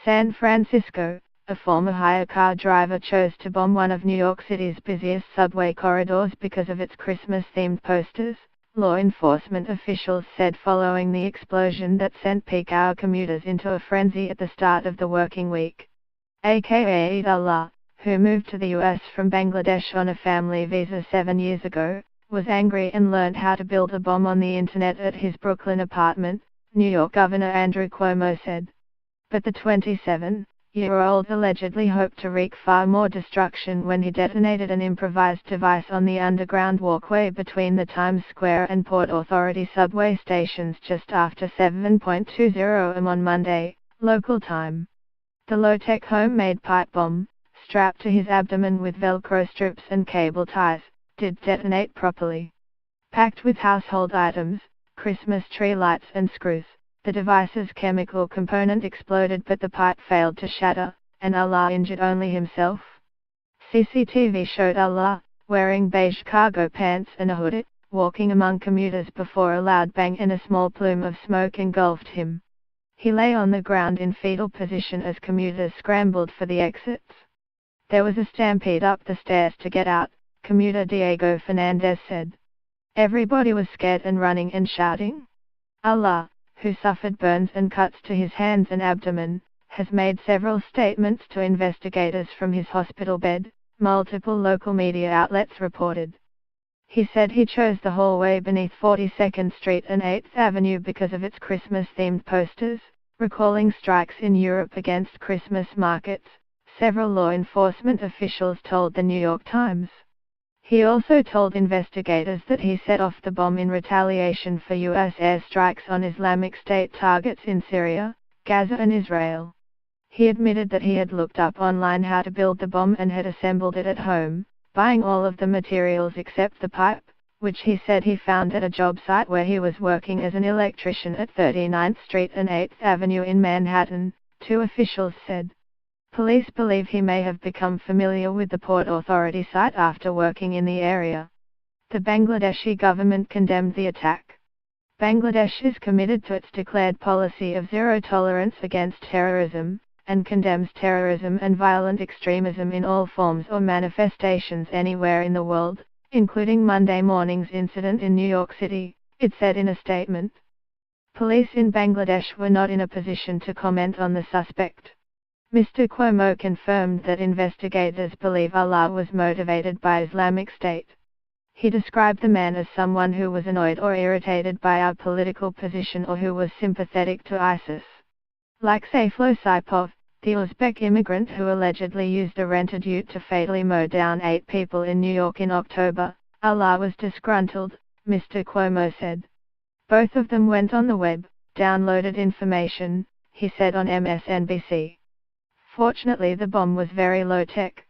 San Francisco, a former hire car driver chose to bomb one of New York City's busiest subway corridors because of its Christmas-themed posters, law enforcement officials said following the explosion that sent peak-hour commuters into a frenzy at the start of the working week. AKA Allah, who moved to the US from Bangladesh on a family visa 7 years ago, was angry and learned how to build a bomb on the internet at his Brooklyn apartment, New York Governor Andrew Cuomo said. But the 27-year-old allegedly hoped to wreak far more destruction when he detonated an improvised device on the underground walkway between the Times Square and Port Authority subway stations just after 7:20 am on Monday, local time. The low-tech homemade pipe bomb, strapped to his abdomen with Velcro strips and cable ties, did detonate properly. Packed with household items, Christmas tree lights and screws, the device's chemical component exploded but the pipe failed to shatter, and Allah injured only himself. CCTV showed Allah, wearing beige cargo pants and a hoodie, walking among commuters before a loud bang and a small plume of smoke engulfed him. He lay on the ground in fetal position as commuters scrambled for the exits. There was a stampede up the stairs to get out, commuter Diego Fernandez said. Everybody was scared and running and shouting. Allah, who suffered burns and cuts to his hands and abdomen, has made several statements to investigators from his hospital bed, multiple local media outlets reported. He said he chose the hallway beneath 42nd Street and 8th Avenue because of its Christmas-themed posters, recalling strikes in Europe against Christmas markets, several law enforcement officials told the New York Times. He also told investigators that he set off the bomb in retaliation for U.S. airstrikes on Islamic State targets in Syria, Gaza and Israel. He admitted that he had looked up online how to build the bomb and had assembled it at home, buying all of the materials except the pipe, which he said he found at a job site where he was working as an electrician at 39th Street and 8th Avenue in Manhattan, two officials said. Police believe he may have become familiar with the Port Authority site after working in the area. The Bangladeshi government condemned the attack. Bangladesh is committed to its declared policy of zero tolerance against terrorism, and condemns terrorism and violent extremism in all forms or manifestations anywhere in the world, including Monday morning's incident in New York City, it said in a statement. Police in Bangladesh were not in a position to comment on the suspect. Mr. Cuomo confirmed that investigators believe Allah was motivated by Islamic State. He described the man as someone who was annoyed or irritated by our political position or who was sympathetic to ISIS. Like Sayflo Saipov, the Uzbek immigrant who allegedly used a rented ute to fatally mow down 8 people in New York in October, Allah was disgruntled, Mr. Cuomo said. Both of them went on the web, downloaded information, he said on MSNBC. Fortunately the bomb was very low-tech,